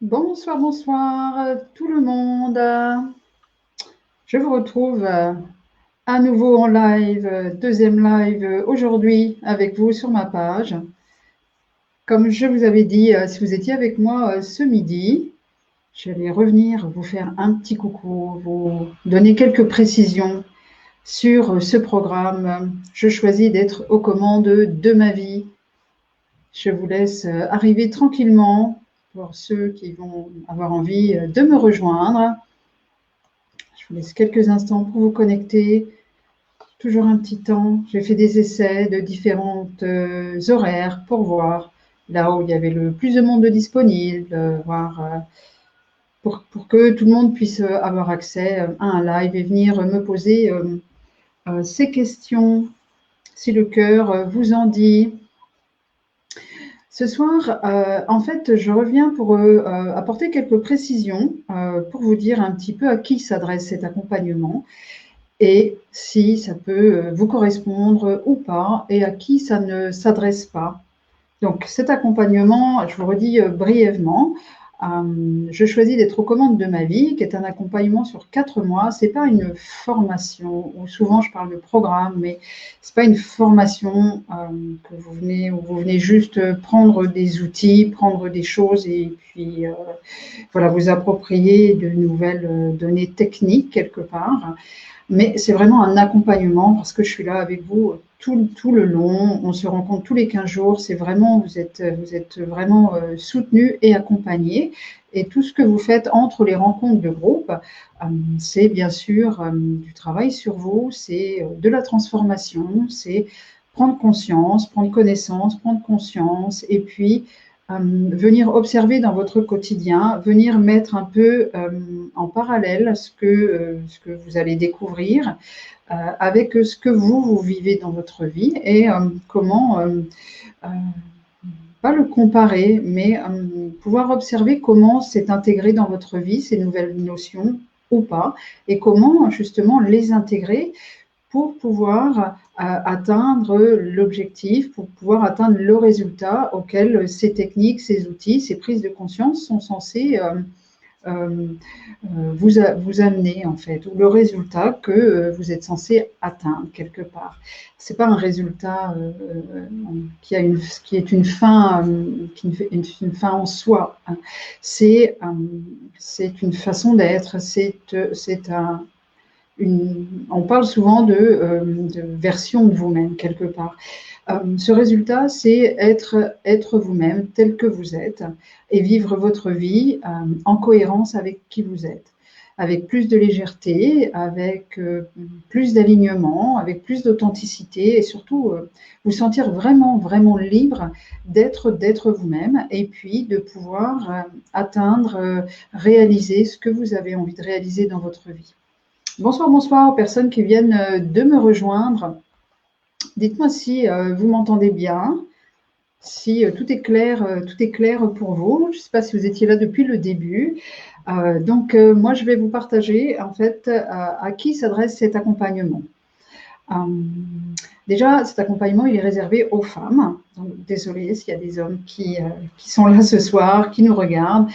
Bonsoir, bonsoir tout le monde. Je vous retrouve à nouveau en live, deuxième live aujourd'hui avec vous sur ma page. Comme je vous avais dit, si vous étiez avec moi ce midi, j'allais revenir vous faire un petit coucou, vous donner quelques précisions sur ce programme. Je choisis d'être aux commandes de ma vie. Je vous laisse arriver tranquillement pour ceux qui vont avoir envie de me rejoindre. Je vous laisse quelques instants pour vous connecter. Toujours un petit temps. J'ai fait des essais de différentes horaires pour voir là où il y avait le plus de monde disponible, voir pour que tout le monde puisse avoir accès à un live et venir me poser ces questions si le cœur vous en dit. Ce soir, en fait, je reviens pour apporter quelques précisions pour vous dire un petit peu à qui s'adresse cet accompagnement et si ça peut vous correspondre ou pas et à qui ça ne s'adresse pas. Donc cet accompagnement, je vous redis brièvement, je choisis d'être aux commandes de ma vie, qui est un accompagnement sur 4 mois. Ce n'est pas une formation, ou souvent je parle de programme, mais ce n'est pas une formation que vous venez juste prendre des outils, prendre des choses et puis voilà, vous approprier de nouvelles données techniques quelque part. Mais c'est vraiment un accompagnement parce que je suis là avec vous tout le long. On se rencontre tous les 15 jours. C'est vraiment, vous êtes vraiment soutenus et accompagnés. Et tout ce que vous faites entre les rencontres de groupe, c'est bien sûr du travail sur vous, c'est de la transformation, c'est prendre conscience, prendre connaissance, prendre conscience, et puis venir observer dans votre quotidien, venir mettre un peu en parallèle ce que vous allez découvrir avec ce que vous vivez dans votre vie et comment, pas le comparer, mais pouvoir observer comment c'est intégré dans votre vie, ces nouvelles notions ou pas, et comment justement les intégrer pour pouvoir atteindre l'objectif, pour pouvoir atteindre le résultat auquel ces techniques, ces outils, ces prises de conscience sont censés vous amener en fait, ou le résultat que vous êtes censé atteindre quelque part. C'est pas un résultat qui est une fin, une fin en soi. C'est une façon d'être. On parle souvent de version de vous-même quelque part. Ce résultat, c'est être vous-même tel que vous êtes et vivre votre vie en cohérence avec qui vous êtes, avec plus de légèreté, avec plus d'alignement, avec plus d'authenticité et surtout vous sentir vraiment, vraiment libre d'être vous-même et puis de pouvoir atteindre, réaliser ce que vous avez envie de réaliser dans votre vie. Bonsoir, bonsoir aux personnes qui viennent de me rejoindre. Dites-moi si vous m'entendez bien, si tout est clair pour vous. Je ne sais pas si vous étiez là depuis le début. Donc, moi, je vais vous partager en fait à qui s'adresse cet accompagnement. Déjà, cet accompagnement, il est réservé aux femmes. Donc, désolée s'il y a des hommes qui sont là ce soir, qui nous regardent.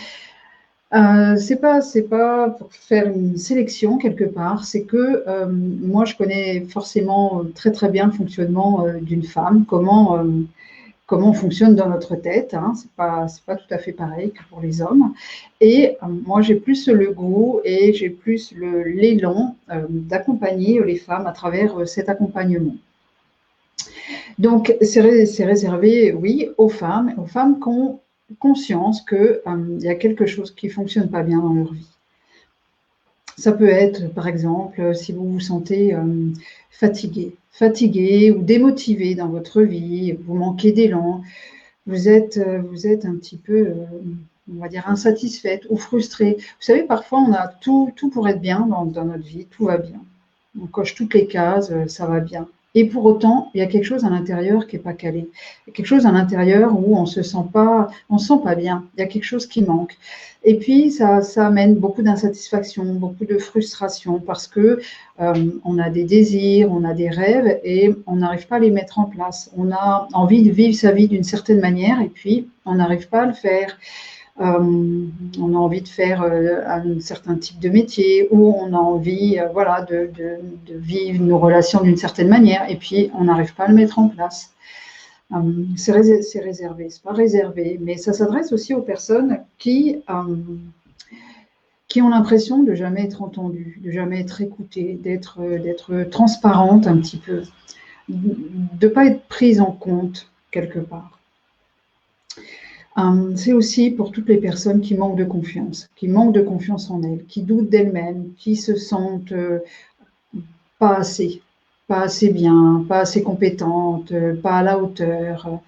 C'est pas pour faire une sélection quelque part, c'est que moi je connais forcément très très bien le fonctionnement d'une femme, comment on fonctionne dans notre tête, hein, c'est pas tout à fait pareil que pour les hommes. Et moi j'ai plus le goût et j'ai plus l'élan d'accompagner les femmes à travers cet accompagnement. Donc c'est réservé, oui, aux femmes qui ont conscience qu'il y a quelque chose qui ne fonctionne pas bien dans leur vie. Ça peut être, par exemple, si vous vous sentez fatigué ou démotivé dans votre vie, vous manquez d'élan, vous êtes un petit peu, on va dire, insatisfaite ou frustrée. Vous savez, parfois, on a tout pour être bien dans notre vie, tout va bien. On coche toutes les cases, ça va bien. Et pour autant, il y a quelque chose à l'intérieur qui n'est pas calé. Il y a quelque chose à l'intérieur où on se sent pas bien. Il y a quelque chose qui manque. Et puis, ça amène beaucoup d'insatisfaction, beaucoup de frustration parce que on a des désirs, on a des rêves et on n'arrive pas à les mettre en place. On a envie de vivre sa vie d'une certaine manière et puis on n'arrive pas à le faire. on a envie de faire un certain type de métier, ou on a envie voilà, de vivre nos relations d'une certaine manière, et puis on n'arrive pas à le mettre en place. C'est réservé, c'est pas réservé, mais ça s'adresse aussi aux personnes qui ont l'impression de jamais être entendues, de jamais être écoutées, d'être transparentes un petit peu, de ne pas être prises en compte quelque part. C'est aussi pour toutes les personnes qui manquent de confiance en elles, qui doutent d'elles-mêmes, qui se sentent pas assez bien, pas assez compétentes, pas à la hauteur,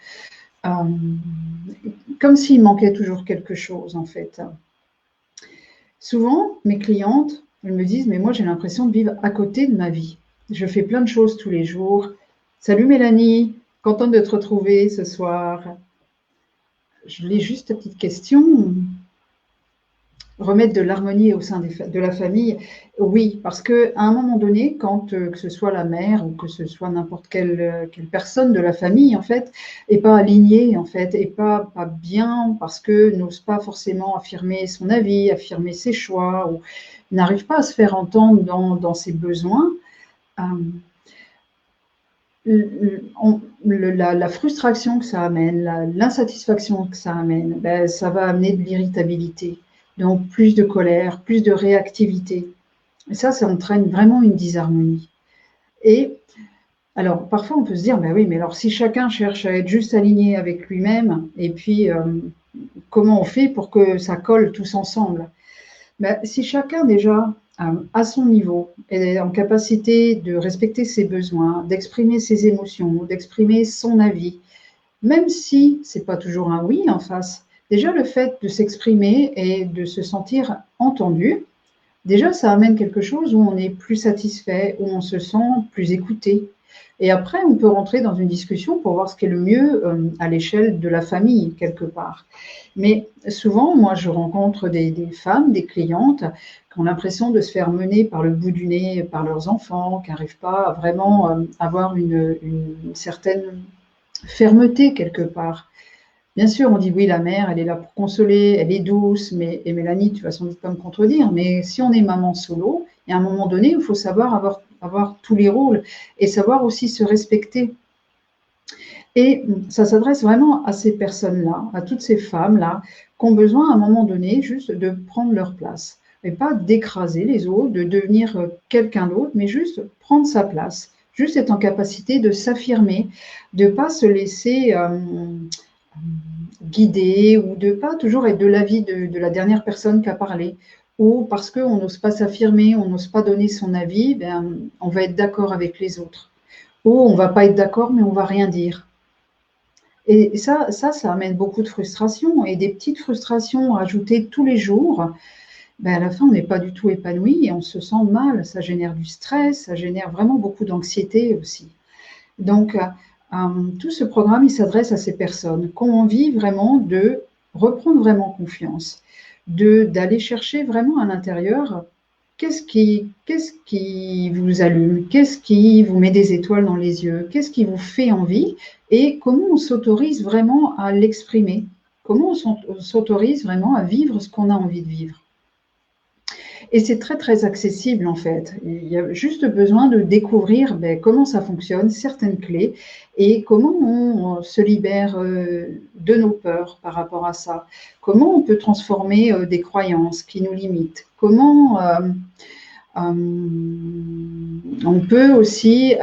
comme s'il manquait toujours quelque chose en fait. Souvent, mes clientes, elles me disent « mais moi j'ai l'impression de vivre à côté de ma vie. Je fais plein de choses tous les jours. Salut Mélanie, contente de te retrouver ce soir. » Je lis juste ta petite question. Remettre de l'harmonie au sein de la famille, oui, parce qu'à un moment donné, quand que ce soit la mère ou que ce soit n'importe quelle personne de la famille, en fait, n'est pas alignée, en fait, et pas bien, parce que n'ose pas forcément affirmer son avis, affirmer ses choix, ou n'arrive pas à se faire entendre dans ses besoins, la frustration que ça amène, l'insatisfaction que ça amène, ben, ça va amener de l'irritabilité. Donc, plus de colère, plus de réactivité. Et ça entraîne vraiment une disharmonie. Et alors, parfois, on peut se dire, ben oui, mais alors si chacun cherche à être juste aligné avec lui-même, et puis comment on fait pour que ça colle tous ensemble? Ben, si chacun déjà, à son niveau, est en capacité de respecter ses besoins, d'exprimer ses émotions, d'exprimer son avis, même si ce n'est pas toujours un oui en face, déjà le fait de s'exprimer et de se sentir entendu, déjà ça amène quelque chose où on est plus satisfait, où on se sent plus écouté. Et après, on peut rentrer dans une discussion pour voir ce qui est le mieux à l'échelle de la famille, quelque part. Mais souvent, moi, je rencontre des femmes, des clientes, qui ont l'impression de se faire mener par le bout du nez par leurs enfants, qui n'arrivent pas à vraiment avoir une certaine fermeté, quelque part. Bien sûr, on dit oui, la mère, elle est là pour consoler, elle est douce, mais, et Mélanie, tu vas sans doute pas me contredire, mais si on est maman solo, et à un moment donné, il faut savoir avoir tous les rôles et savoir aussi se respecter. Et ça s'adresse vraiment à ces personnes-là, à toutes ces femmes-là, qui ont besoin à un moment donné juste de prendre leur place. Et pas d'écraser les autres, de devenir quelqu'un d'autre, mais juste prendre sa place, juste être en capacité de s'affirmer, de ne pas se laisser guider ou de ne pas toujours être de l'avis de la dernière personne qui a parlé. Ou parce qu'on n'ose pas s'affirmer, on n'ose pas donner son avis, ben, on va être d'accord avec les autres. Ou on ne va pas être d'accord, mais on ne va rien dire. Et ça amène beaucoup de frustration. Et des petites frustrations ajoutées tous les jours, ben à la fin, on n'est pas du tout épanoui et on se sent mal. Ça génère du stress, ça génère vraiment beaucoup d'anxiété aussi. Donc, tout ce programme, il s'adresse à ces personnes qui ont envie vraiment de reprendre vraiment confiance, d'aller chercher vraiment à l'intérieur qu'est-ce qui vous allume, qu'est-ce qui vous met des étoiles dans les yeux, qu'est-ce qui vous fait envie et comment on s'autorise vraiment à l'exprimer, comment on s'autorise vraiment à vivre ce qu'on a envie de vivre. Et c'est très, très accessible en fait. Il y a juste besoin de découvrir comment ça fonctionne, certaines clés, et comment on se libère de nos peurs par rapport à ça. Comment on peut transformer des croyances qui nous limitent. Comment on peut aussi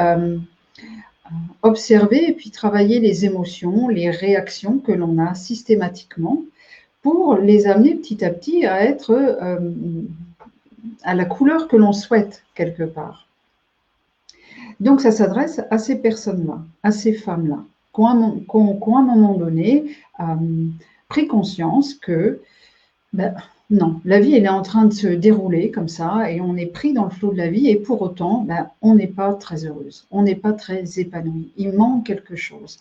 observer et puis travailler les émotions, les réactions que l'on a systématiquement pour les amener petit à petit à être à la couleur que l'on souhaite quelque part. Donc ça s'adresse à ces personnes-là, à ces femmes-là, qui ont à un moment donné pris conscience que non, la vie elle est en train de se dérouler comme ça et on est pris dans le flot de la vie et pour autant on n'est pas très heureuse, on n'est pas très épanouie, il manque quelque chose.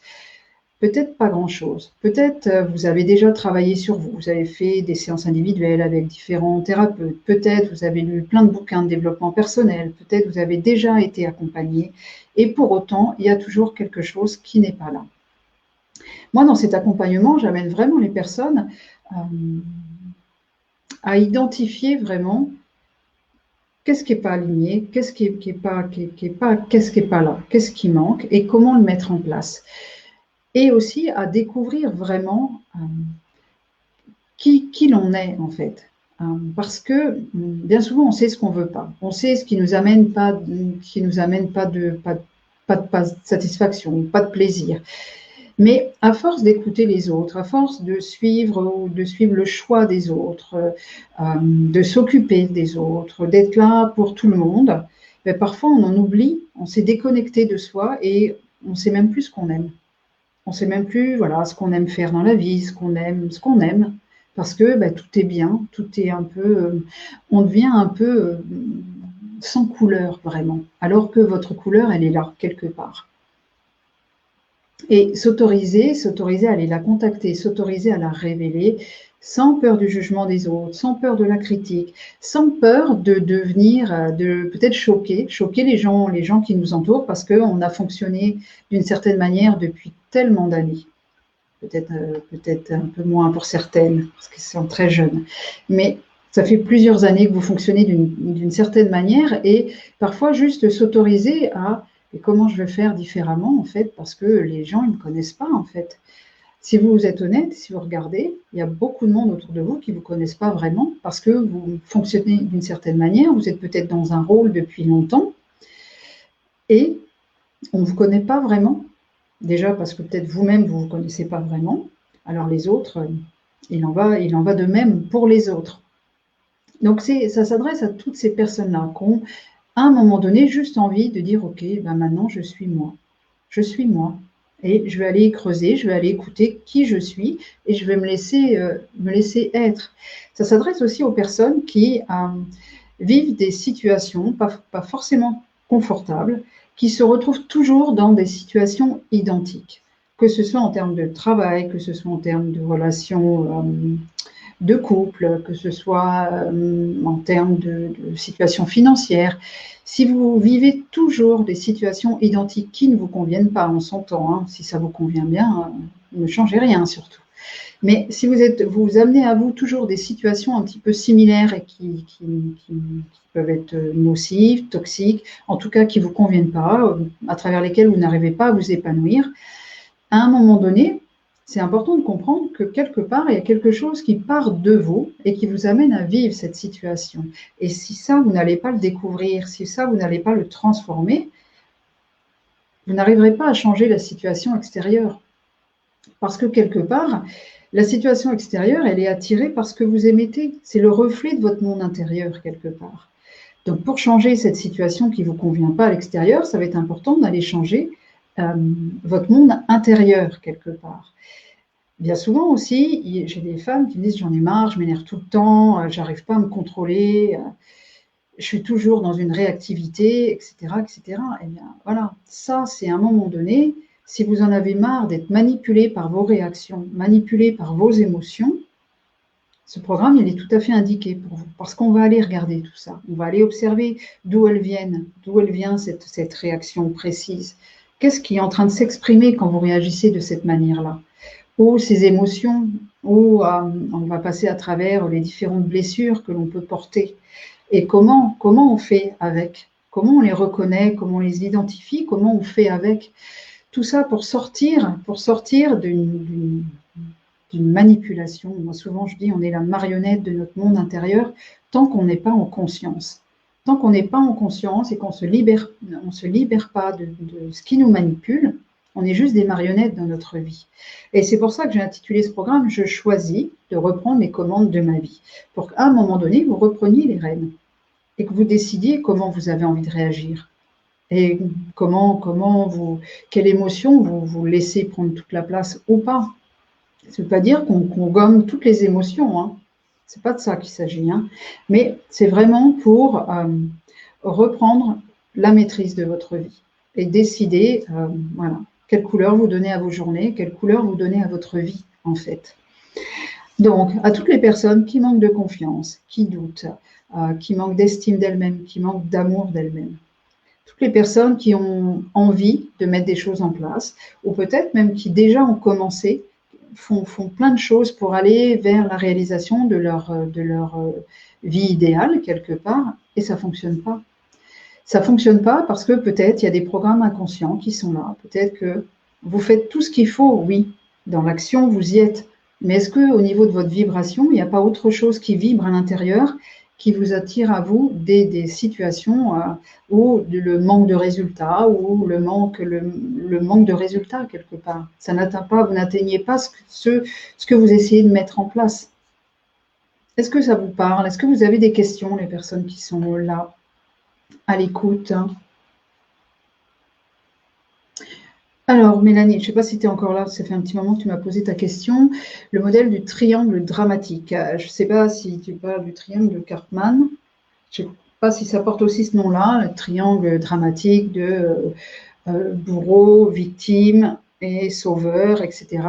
Peut-être pas grand-chose. Peut-être vous avez déjà travaillé sur vous, vous avez fait des séances individuelles avec différents thérapeutes, peut-être vous avez lu plein de bouquins de développement personnel, peut-être vous avez déjà été accompagné et pour autant, il y a toujours quelque chose qui n'est pas là. Moi, dans cet accompagnement, j'amène vraiment les personnes à identifier vraiment qu'est-ce qui n'est pas aligné, qu'est-ce qui est pas là, qu'est-ce qui manque et comment le mettre en place. Et aussi à découvrir vraiment qui l'on est en fait. Parce que bien souvent, on sait ce qu'on ne veut pas. On sait ce qui nous amène pas de satisfaction, pas de plaisir. Mais à force d'écouter les autres, à force de suivre le choix des autres, de s'occuper des autres, d'être là pour tout le monde, ben parfois on en oublie, on s'est déconnecté de soi et on ne sait même plus ce qu'on aime. On ne sait même plus voilà, ce qu'on aime faire dans la vie, ce qu'on aime, parce que ben, tout est bien, tout est un peu, on devient un peu sans couleur vraiment, alors que votre couleur, elle est là, quelque part. Et s'autoriser à aller la contacter, s'autoriser à la révéler, sans peur du jugement des autres, sans peur de la critique, sans peur de devenir, de peut-être choquer les gens qui nous entourent, parce qu'on a fonctionné d'une certaine manière depuis tellement d'années. Peut-être un peu moins pour certaines, parce qu'elles sont très jeunes. Mais ça fait plusieurs années que vous fonctionnez d'une certaine manière, et parfois juste s'autoriser à et comment je vais faire différemment, en fait, parce que les gens, ils ne me connaissent pas, en fait. Si vous êtes honnête, si vous regardez, il y a beaucoup de monde autour de vous qui ne vous connaissent pas vraiment, parce que vous fonctionnez d'une certaine manière, vous êtes peut-être dans un rôle depuis longtemps, et on ne vous connaît pas vraiment. Déjà parce que peut-être vous-même, vous ne vous connaissez pas vraiment. Alors les autres, il en va de même pour les autres. Donc ça s'adresse à toutes ces personnes-là qui ont, à un moment donné, juste envie de dire, OK, ben maintenant, je suis moi. Je suis moi. Et je vais aller creuser, je vais aller écouter qui je suis et je vais me laisser être. Ça s'adresse aussi aux personnes qui vivent des situations pas forcément confortables, qui se retrouvent toujours dans des situations identiques, que ce soit en termes de travail, que ce soit en termes de relations de couple, que ce soit en termes de situation financière. Si vous vivez toujours des situations identiques qui ne vous conviennent pas, on s'entend, hein, si ça vous convient bien, ne changez rien surtout. Mais si vous amenez à vous toujours des situations un petit peu similaires et qui peuvent être nocives, toxiques, en tout cas qui ne vous conviennent pas, à travers lesquelles vous n'arrivez pas à vous épanouir, à un moment donné, c'est important de comprendre que quelque part, il y a quelque chose qui part de vous et qui vous amène à vivre cette situation. Et si ça, vous n'allez pas le découvrir, si ça, vous n'allez pas le transformer, vous n'arriverez pas à changer la situation extérieure. Parce que quelque part, la situation extérieure, elle est attirée par ce que vous émettez. C'est le reflet de votre monde intérieur, quelque part. Donc, pour changer cette situation qui ne vous convient pas à l'extérieur, ça va être important d'aller changer votre monde intérieur, quelque part. Bien souvent aussi, j'ai des femmes qui me disent « j'en ai marre, je m'énerve tout le temps, j'arrive pas à me contrôler, je suis toujours dans une réactivité, etc. etc. » Eh bien, voilà, ça, c'est à un moment donné, si vous en avez marre d'être manipulé par vos réactions, manipulé par vos émotions, ce programme, il est tout à fait indiqué pour vous, parce qu'on va aller regarder tout ça. On va aller observer d'où elles viennent, d'où elle vient cette réaction précise. Qu'est-ce qui est en train de s'exprimer quand vous réagissez de cette manière-là? Ou ces émotions, ou on va passer à travers les différentes blessures que l'on peut porter. Et comment on fait avec? Comment on les reconnaît? Comment on les identifie? Comment on fait avec? Tout ça pour sortir d'une manipulation. Moi, souvent, je dis, on est la marionnette de notre monde intérieur tant qu'on n'est pas en conscience. Tant qu'on n'est pas en conscience et qu'on se libère pas de ce qui nous manipule, on est juste des marionnettes dans notre vie. Et c'est pour ça que j'ai intitulé ce programme « Je choisis de reprendre les commandes de ma vie ». Pour qu'à un moment donné, vous repreniez les rênes et que vous décidiez comment vous avez envie de réagir. Et quelle émotion vous laissez prendre toute la place ou pas. Ça ne veut pas dire qu'on gomme toutes les émotions, hein. Ce n'est pas de ça qu'il s'agit, hein. Mais c'est vraiment pour reprendre la maîtrise de votre vie et décider, voilà, quelle couleur vous donnez à vos journées, quelle couleur vous donnez à votre vie, en fait. Donc, à toutes les personnes qui manquent de confiance, qui doutent, qui manquent d'estime d'elles-mêmes, qui manquent d'amour d'elles-mêmes, toutes les personnes qui ont envie de mettre des choses en place, ou peut-être même qui déjà ont commencé, font plein de choses pour aller vers la réalisation de leur vie idéale, quelque part, et ça ne fonctionne pas. Ça ne fonctionne pas parce que peut-être il y a des programmes inconscients qui sont là. Peut-être que vous faites tout ce qu'il faut, oui. Dans l'action, vous y êtes. Mais est-ce qu'au niveau de votre vibration, il n'y a pas autre chose qui vibre à l'intérieur, qui vous attire à vous des situations où le manque de résultats, ou le manque de résultats quelque part. Ça n'atteint pas, vous n'atteignez pas ce que vous essayez de mettre en place. Est-ce que ça vous parle? Est-ce que vous avez des questions, les personnes qui sont là, à l'écoute? Alors, Mélanie, je ne sais pas si tu es encore là, ça fait un petit moment que tu m'as posé ta question. Le modèle du triangle dramatique. Je ne sais pas si tu parles du triangle de Karpman. Je ne sais pas si ça porte aussi ce nom-là, le triangle dramatique de bourreau, victime et sauveur, etc.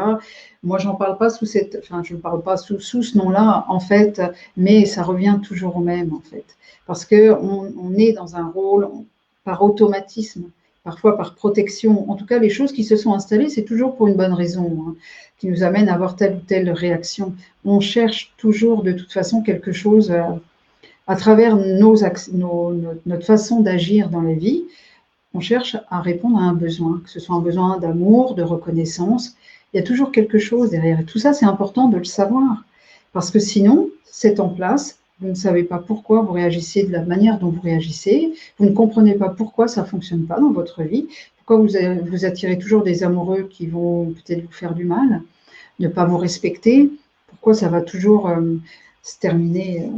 Moi, j'en parle pas sous cette, enfin, je ne parle pas sous ce nom-là, en fait, mais ça revient toujours au même, en fait. Parce qu'on est dans un rôle par automatisme, parfois par protection. En tout cas, les choses qui se sont installées, c'est toujours pour une bonne raison, hein, qui nous amène à avoir telle ou telle réaction. On cherche toujours, de toute façon, quelque chose à travers notre façon d'agir dans la vie. On cherche à répondre à un besoin, que ce soit un besoin d'amour, de reconnaissance. Il y a toujours quelque chose derrière. Et tout ça, c'est important de le savoir. Parce que sinon, c'est en place, vous ne savez pas pourquoi vous réagissez de la manière dont vous réagissez, vous ne comprenez pas pourquoi ça ne fonctionne pas dans votre vie, pourquoi vous attirez toujours des amoureux qui vont peut-être vous faire du mal, ne pas vous respecter, pourquoi ça va toujours se terminer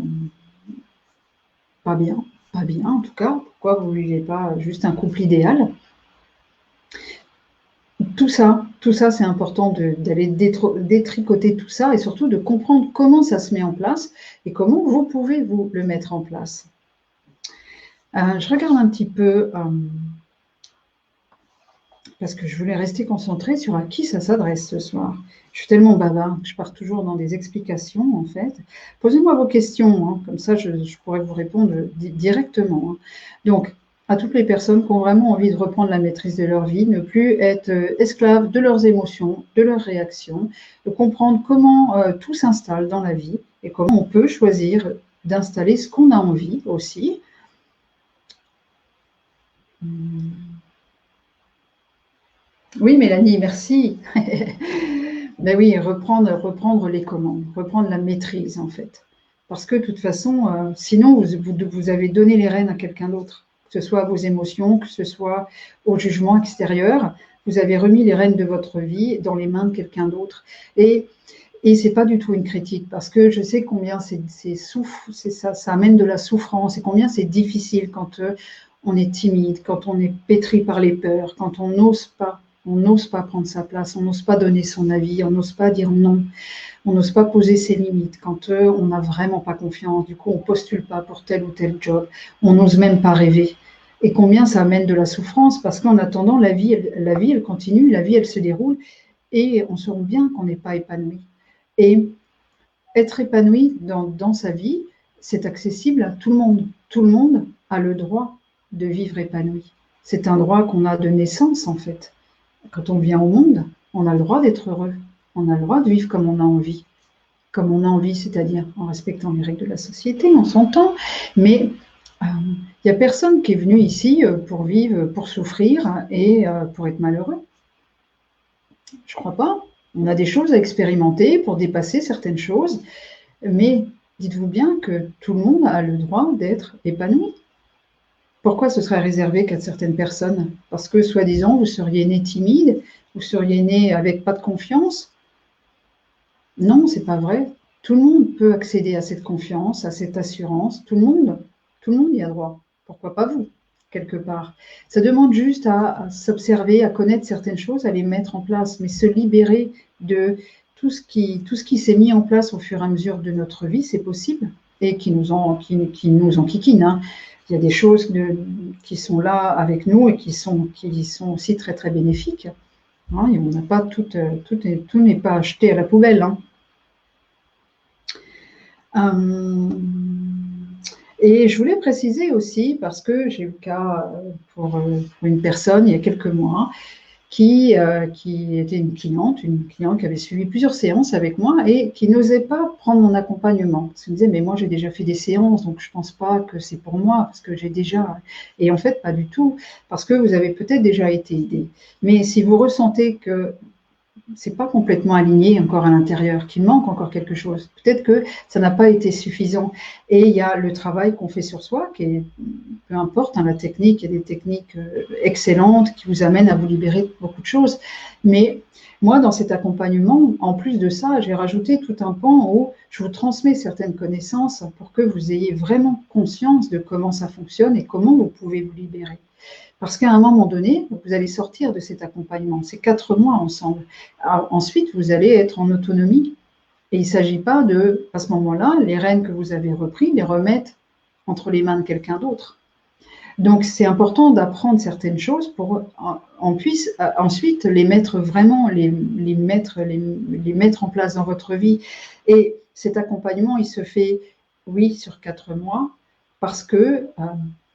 pas bien en tout cas, pourquoi vous ne vivez pas juste un couple idéal. Tout ça, c'est important d'aller détricoter tout ça et surtout de comprendre comment ça se met en place et comment vous pouvez vous le mettre en place. Je regarde un petit peu, parce que je voulais rester concentrée sur à qui ça s'adresse ce soir. Je suis tellement bavarde que je pars toujours dans des explications, en fait. Posez-moi vos questions, hein, comme ça je pourrais vous répondre directement. Hein. Donc, à toutes les personnes qui ont vraiment envie de reprendre la maîtrise de leur vie, ne plus être esclaves de leurs émotions, de leurs réactions, de comprendre comment tout s'installe dans la vie et comment on peut choisir d'installer ce qu'on a envie aussi. Oui, Mélanie, merci. Ben oui, reprendre les commandes, reprendre la maîtrise en fait. Parce que de toute façon, sinon vous avez donné les rênes à quelqu'un d'autre, que ce soit à vos émotions, que ce soit au jugement extérieur. Vous avez remis les rênes de votre vie dans les mains de quelqu'un d'autre. Et c'est pas du tout une critique, parce que je sais combien ça amène de la souffrance et combien c'est difficile quand on est timide, quand on est pétri par les peurs, quand on n'ose pas prendre sa place, on n'ose pas donner son avis, on n'ose pas dire non, on n'ose pas poser ses limites, quand on n'a vraiment pas confiance, du coup on postule pas pour tel ou tel job, on n'ose même pas rêver. Et combien ça amène de la souffrance, parce qu'en attendant, la vie elle continue, la vie elle se déroule, et on se rend bien qu'on n'est pas épanoui. Et être épanoui dans sa vie, c'est accessible à tout le monde. Tout le monde a le droit de vivre épanoui. C'est un droit qu'on a de naissance en fait. Quand on vient au monde, on a le droit d'être heureux. On a le droit de vivre comme on a envie. Comme on a envie, c'est-à-dire en respectant les règles de la société, on s'entend. Mais il n'y a personne qui est venu ici pour vivre, pour souffrir et pour être malheureux. Je ne crois pas. On a des choses à expérimenter pour dépasser certaines choses. Mais dites-vous bien que tout le monde a le droit d'être épanoui. Pourquoi ce serait réservé qu'à certaines personnes? Parce que, soi-disant, vous seriez né timide, vous seriez né avec pas de confiance? Non, c'est pas vrai. Tout le monde peut accéder à cette confiance, à cette assurance. Tout le monde y a droit. Pourquoi pas vous, quelque part? Ça demande juste à s'observer, à connaître certaines choses, à les mettre en place, mais se libérer de tout ce qui s'est mis en place au fur et à mesure de notre vie, c'est possible, et qui nous enquiquinent. Hein. Il y a des choses qui sont là avec nous et qui sont aussi très très bénéfiques. Hein, et on n'a pas tout n'est pas acheté à la poubelle. Hein. Et je voulais préciser aussi, parce que j'ai eu le cas pour une personne il y a quelques mois, qui était une cliente qui avait suivi plusieurs séances avec moi et qui n'osait pas prendre mon accompagnement. Parce qu'elle me disait, mais moi j'ai déjà fait des séances, donc je ne pense pas que c'est pour moi, parce que j'ai déjà... Et en fait, pas du tout, parce que vous avez peut-être déjà été aidé. Mais si vous ressentez que c'est pas complètement aligné encore à l'intérieur, qu'il manque encore quelque chose. Peut-être que ça n'a pas été suffisant. Et il y a le travail qu'on fait sur soi, qui est, peu importe, hein, la technique, il y a des techniques excellentes qui vous amènent à vous libérer de beaucoup de choses. Mais moi, dans cet accompagnement, en plus de ça, j'ai rajouté tout un pan où je vous transmets certaines connaissances pour que vous ayez vraiment conscience de comment ça fonctionne et comment vous pouvez vous libérer. Parce qu'à un moment donné, vous allez sortir de cet accompagnement. C'est 4 mois ensemble. Alors, ensuite, vous allez être en autonomie. Et il ne s'agit pas de, à ce moment-là, les rênes que vous avez repris, les remettre entre les mains de quelqu'un d'autre. Donc, c'est important d'apprendre certaines choses pour qu'on puisse ensuite les mettre vraiment, les mettre en place dans votre vie. Et cet accompagnement, il se fait, oui, sur 4 mois, parce que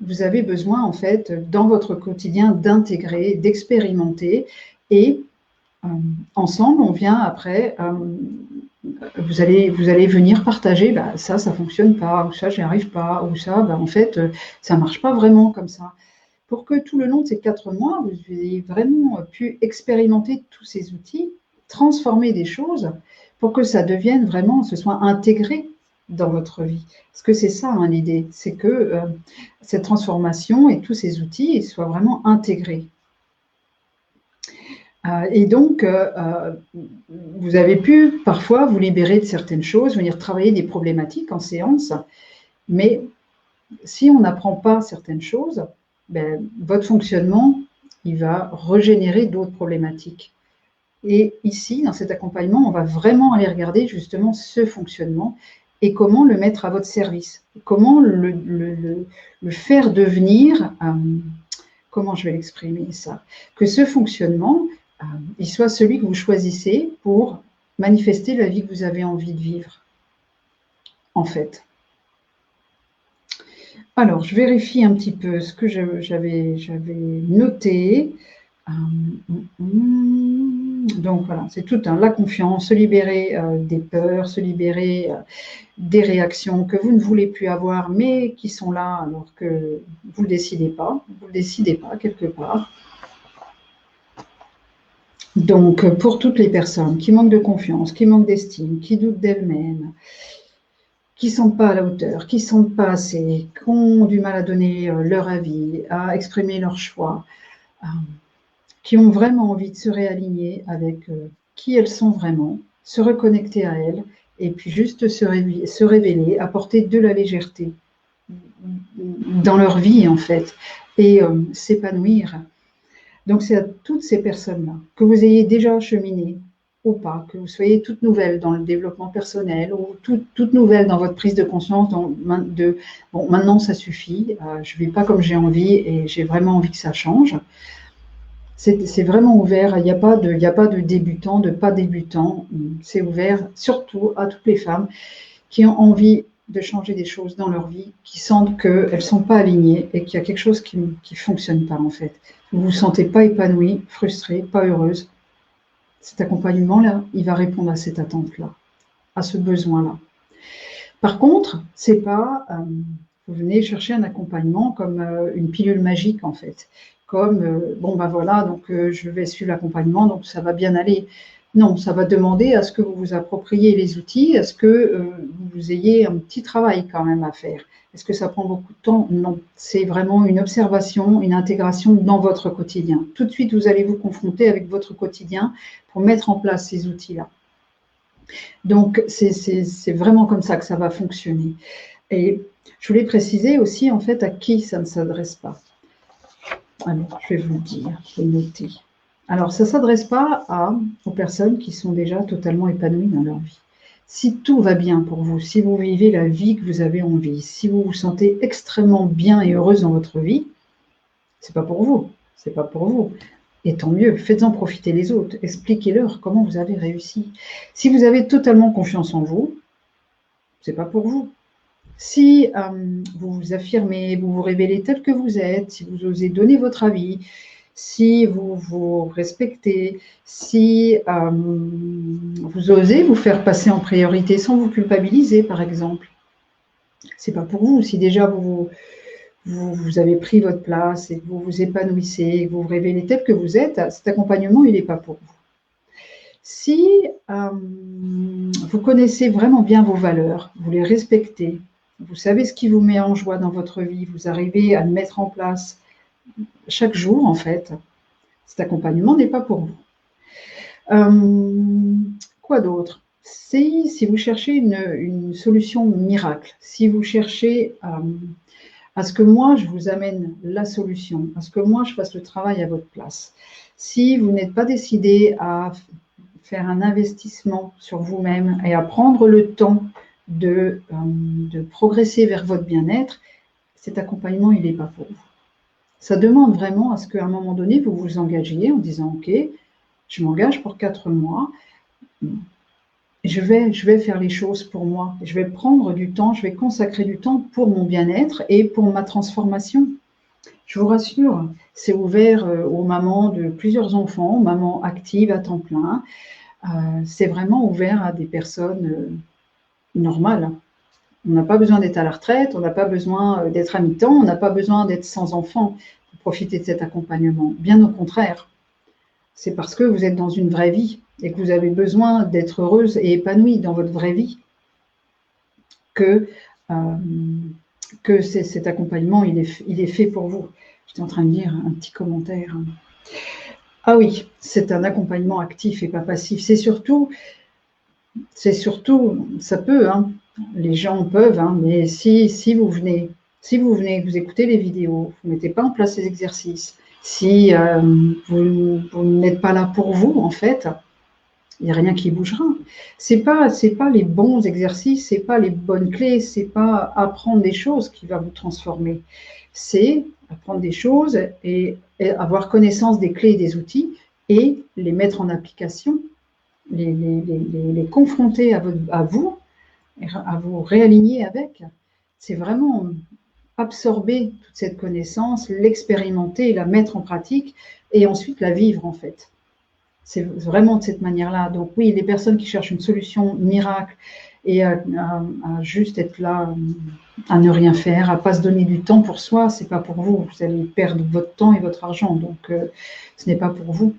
vous avez besoin, en fait, dans votre quotidien, d'intégrer, d'expérimenter. Et ensemble, on vient après, vous allez venir partager, bah, ça fonctionne pas, ou ça, j'y arrive pas, ou ça, bah, en fait, ça marche pas vraiment comme ça. Pour que tout le long de ces 4 mois, vous ayez vraiment pu expérimenter tous ces outils, transformer des choses, pour que ça devienne vraiment, ce soit intégré dans votre vie. Parce que c'est ça, hein, l'idée, c'est que cette transformation et tous ces outils soient vraiment intégrés. Et donc, vous avez pu parfois vous libérer de certaines choses, venir travailler des problématiques en séance, mais si on n'apprend pas certaines choses, ben, votre fonctionnement, il va régénérer d'autres problématiques. Et ici, dans cet accompagnement, on va vraiment aller regarder justement ce fonctionnement et comment le mettre à votre service, comment le faire devenir, comment je vais l'exprimer ça, que ce fonctionnement, il soit celui que vous choisissez pour manifester la vie que vous avez envie de vivre, en fait. Alors, je vérifie un petit peu ce que j'avais noté. Donc voilà, c'est tout, hein, la confiance, se libérer des peurs, se libérer des réactions que vous ne voulez plus avoir, mais qui sont là alors que vous ne le décidez pas. Vous ne le décidez pas quelque part. Donc, pour toutes les personnes qui manquent de confiance, qui manquent d'estime, qui doutent d'elles-mêmes, qui ne sont pas à la hauteur, qui ne sont pas assez, qui ont du mal à donner leur avis, à exprimer leur choix, qui ont vraiment envie de se réaligner avec qui elles sont vraiment, se reconnecter à elles, et puis juste se révéler, apporter de la légèreté dans leur vie, en fait, et s'épanouir. Donc, c'est à toutes ces personnes-là, que vous ayez déjà cheminé ou pas, que vous soyez toute nouvelle dans le développement personnel ou toute nouvelle dans votre prise de conscience bon, maintenant ça suffit, je ne vis pas comme j'ai envie et j'ai vraiment envie que ça change. C'est vraiment ouvert, il n'y a pas de débutant, de pas débutant, c'est ouvert surtout à toutes les femmes qui ont envie de changer des choses dans leur vie, qui sentent qu'elles ne sont pas alignées et qu'il y a quelque chose qui ne fonctionne pas en fait. Vous ne vous sentez pas épanouie, frustrée, pas heureuse. Cet accompagnement-là, il va répondre à cette attente-là, à ce besoin-là. Par contre, c'est pas, vous venez chercher un accompagnement comme une pilule magique en fait. Comme, bon ben voilà, donc je vais suivre l'accompagnement, donc ça va bien aller. Non, ça va demander à ce que vous vous appropriez les outils, à ce que vous ayez un petit travail quand même à faire. Est-ce que ça prend beaucoup de temps? Non, c'est vraiment une observation, une intégration dans votre quotidien. Tout de suite, vous allez vous confronter avec votre quotidien pour mettre en place ces outils-là. Donc, c'est vraiment comme ça que ça va fonctionner. Et je voulais préciser aussi, en fait, à qui ça ne s'adresse pas. Alors, je vais vous le dire, je vais noter. Alors, ça ne s'adresse pas aux personnes qui sont déjà totalement épanouies dans leur vie. Si tout va bien pour vous, si vous vivez la vie que vous avez envie, si vous vous sentez extrêmement bien et heureuse dans votre vie, c'est pas pour vous, c'est pas pour vous. Et tant mieux, faites-en profiter les autres, expliquez-leur comment vous avez réussi. Si vous avez totalement confiance en vous, c'est pas pour vous. Si vous vous affirmez, vous vous révélez tel que vous êtes, si vous osez donner votre avis, si vous vous respectez, si vous osez vous faire passer en priorité sans vous culpabiliser, par exemple, c'est pas pour vous. Si déjà vous avez pris votre place et que vous vous épanouissez, et que vous vous révélez tel que vous êtes, cet accompagnement, il n'est pas pour vous. Si vous connaissez vraiment bien vos valeurs, vous les respectez, vous savez ce qui vous met en joie dans votre vie, vous arrivez à le mettre en place chaque jour, en fait, cet accompagnement n'est pas pour vous. Quoi d'autre? Si vous cherchez une solution miracle, si vous cherchez à ce que moi, je vous amène la solution, à ce que moi, je fasse le travail à votre place, si vous n'êtes pas décidé à faire un investissement sur vous-même et à prendre le temps de progresser vers votre bien-être, cet accompagnement, il n'est pas pour vous. Ça demande vraiment à ce qu'à un moment donné, vous vous engagiez en disant « Ok, je m'engage pour 4 mois, je vais faire les choses pour moi, je vais prendre du temps, je vais consacrer du temps pour mon bien-être et pour ma transformation. » Je vous rassure, c'est ouvert aux mamans de plusieurs enfants, aux mamans actives à temps plein. C'est vraiment ouvert à des personnes normales. On n'a pas besoin d'être à la retraite, on n'a pas besoin d'être à mi-temps, on n'a pas besoin d'être sans enfant pour profiter de cet accompagnement. Bien au contraire, c'est parce que vous êtes dans une vraie vie et que vous avez besoin d'être heureuse et épanouie dans votre vraie vie que cet accompagnement, il est fait pour vous. J'étais en train de lire un petit commentaire. Ah oui, c'est un accompagnement actif et pas passif. C'est surtout, ça peut, hein, les gens peuvent, hein, mais si vous venez, vous écoutez les vidéos, vous ne mettez pas en place les exercices, si vous n'êtes pas là pour vous, en fait, il n'y a rien qui bougera. C'est pas les bons exercices, c'est pas les bonnes clés, c'est pas apprendre des choses qui va vous transformer. C'est apprendre des choses et avoir connaissance des clés et des outils et les mettre en application, les confronter à vous réaligner avec. C'est vraiment absorber toute cette connaissance, l'expérimenter, la mettre en pratique et ensuite la vivre en fait. C'est vraiment de cette manière-là. Donc oui, les personnes qui cherchent une solution miracle et à juste être là, à ne rien faire, à ne pas se donner du temps pour soi, ce n'est pas pour vous. Vous allez perdre votre temps et votre argent, donc ce n'est pas pour vous.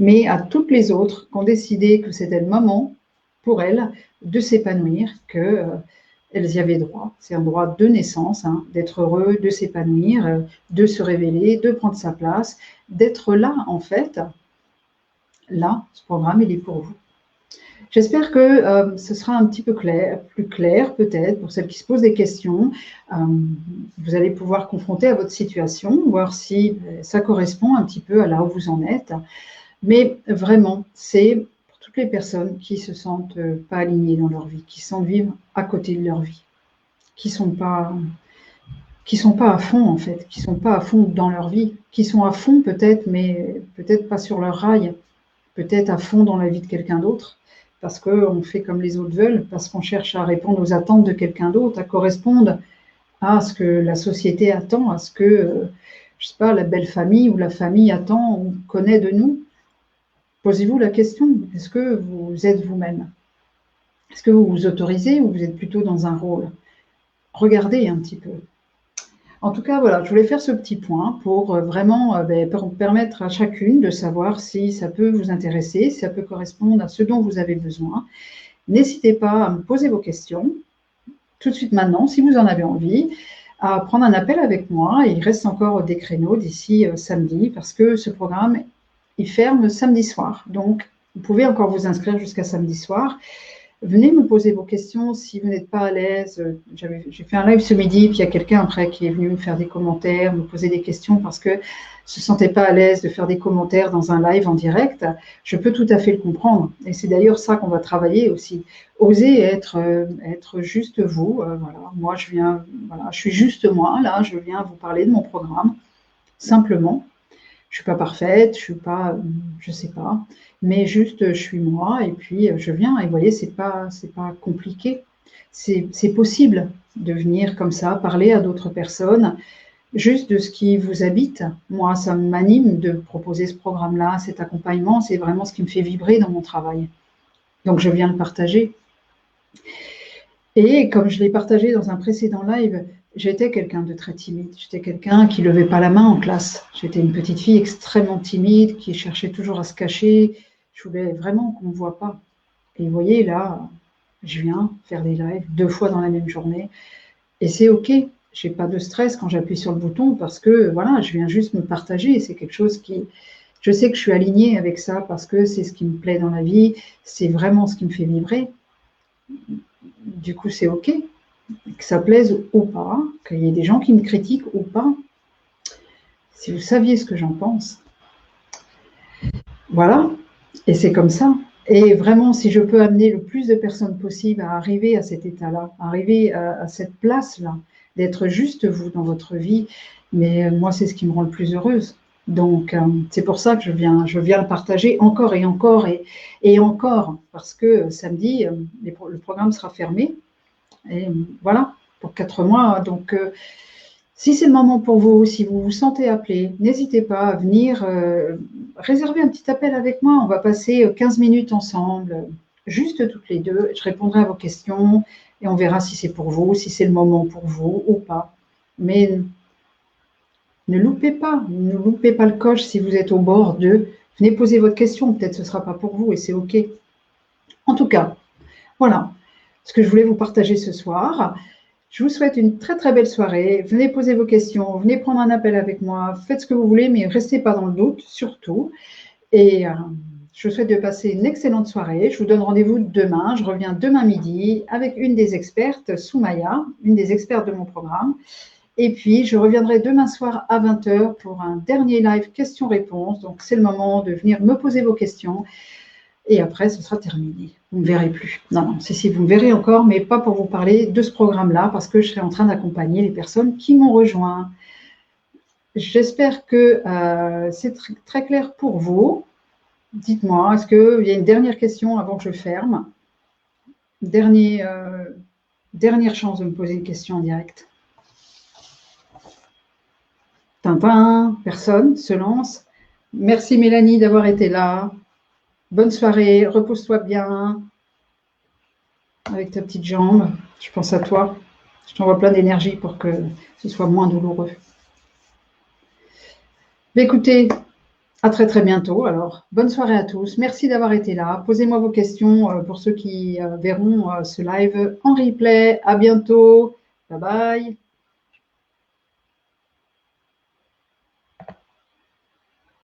Mais à toutes les autres qui ont décidé que c'était le moment pour elles de s'épanouir, qu'elles y avaient droit. C'est un droit de naissance, hein, d'être heureux, de s'épanouir, de se révéler, de prendre sa place, d'être là en fait. Là, ce programme, il est pour vous. J'espère que ce sera un petit peu plus clair peut-être pour celles qui se posent des questions. Vous allez pouvoir confronter à votre situation, voir si ça correspond un petit peu à là où vous en êtes. Mais vraiment, c'est pour toutes les personnes qui ne se sentent pas alignées dans leur vie, qui sentent vivre à côté de leur vie, qui ne sont pas à fond en fait, qui ne sont pas à fond dans leur vie, qui sont à fond peut-être, mais peut-être pas sur leur rail, peut-être à fond dans la vie de quelqu'un d'autre, parce qu'on fait comme les autres veulent, parce qu'on cherche à répondre aux attentes de quelqu'un d'autre, à correspondre à ce que la société attend, à ce que, je ne sais pas, la belle famille ou la famille attend ou connaît de nous. Posez-vous la question, est-ce que vous êtes vous-même? Est-ce que vous vous autorisez ou vous êtes plutôt dans un rôle? Regardez un petit peu. En tout cas, voilà, je voulais faire ce petit point pour vraiment pour permettre à chacune de savoir si ça peut vous intéresser, si ça peut correspondre à ce dont vous avez besoin. N'hésitez pas à me poser vos questions tout de suite maintenant, si vous en avez envie, à prendre un appel avec moi. Il reste encore des créneaux d'ici samedi parce que ce programme, il ferme samedi soir. Donc, vous pouvez encore vous inscrire jusqu'à samedi soir. Venez me poser vos questions si vous n'êtes pas à l'aise. J'ai fait un live ce midi, puis il y a quelqu'un après qui est venu me faire des commentaires, me poser des questions parce que ne se sentait pas à l'aise de faire des commentaires dans un live en direct. Je peux tout à fait le comprendre. Et c'est d'ailleurs ça qu'on va travailler aussi. Oser être juste vous. Voilà. Moi, je suis juste moi. Là, je viens vous parler de mon programme, simplement. Je suis pas parfaite, je sais pas, mais juste je suis moi et puis je viens et vous voyez c'est pas compliqué. C'est possible de venir comme ça, parler à d'autres personnes, juste de ce qui vous habite. Moi, ça m'anime de proposer ce programme-là, cet accompagnement, c'est vraiment ce qui me fait vibrer dans mon travail. Donc, je viens le partager. Et comme je l'ai partagé dans un précédent live, j'étais quelqu'un de très timide. J'étais quelqu'un qui ne levait pas la main en classe. J'étais une petite fille extrêmement timide, qui cherchait toujours à se cacher. Je voulais vraiment qu'on ne me voit pas. Et vous voyez, là, je viens faire des lives 2 fois dans la même journée. Et c'est OK. Je n'ai pas de stress quand j'appuie sur le bouton parce que, voilà, je viens juste me partager. C'est quelque chose qui… Je sais que je suis alignée avec ça parce que c'est ce qui me plaît dans la vie. C'est vraiment ce qui me fait vibrer. Du coup, c'est OK. Que ça plaise ou pas, qu'il y ait des gens qui me critiquent ou pas. Si vous saviez ce que j'en pense. Voilà. Et c'est comme ça. Et vraiment, si je peux amener le plus de personnes possible à arriver à cet état-là, à arriver à cette place-là, d'être juste vous dans votre vie, mais moi, c'est ce qui me rend le plus heureuse. Donc, c'est pour ça que je viens le partager encore et encore et encore, parce que samedi, le programme sera fermé. Et voilà, pour 4 mois. Donc, si c'est le moment pour vous, si vous vous sentez appelé, n'hésitez pas à venir réserver un petit appel avec moi. On va passer 15 minutes ensemble, juste toutes les deux. Je répondrai à vos questions et on verra si c'est pour vous, si c'est le moment pour vous ou pas. Mais ne loupez pas le coche si vous êtes au bord de… Venez poser votre question, peut-être ce ne sera pas pour vous et c'est OK. En tout cas, voilà ce que je voulais vous partager ce soir. Je vous souhaite une très très belle soirée. Venez poser vos questions, venez prendre un appel avec moi, faites ce que vous voulez, mais restez pas dans le doute, surtout. Et je vous souhaite de passer une excellente soirée. Je vous donne rendez-vous demain. Je reviens demain midi avec une des expertes, Soumaya, une des expertes de mon programme. Et puis, je reviendrai demain soir à 20h pour un dernier live questions-réponses. Donc, c'est le moment de venir me poser vos questions. Et après, ce sera terminé. Vous ne me verrez plus. Non, si, vous me verrez encore, mais pas pour vous parler de ce programme-là, parce que je serai en train d'accompagner les personnes qui m'ont rejoint. J'espère que c'est très clair pour vous. Dites-moi, est-ce qu'il y a une dernière question avant que je ferme? Dernière chance de me poser une question en direct. Tintin, personne se lance. Merci Mélanie d'avoir été là. Bonne soirée, repose-toi bien avec ta petite jambe. Je pense à toi. Je t'envoie plein d'énergie pour que ce soit moins douloureux. Mais écoutez, à très très bientôt. Alors, bonne soirée à tous. Merci d'avoir été là. Posez-moi vos questions pour ceux qui verront ce live en replay. À bientôt. Bye bye.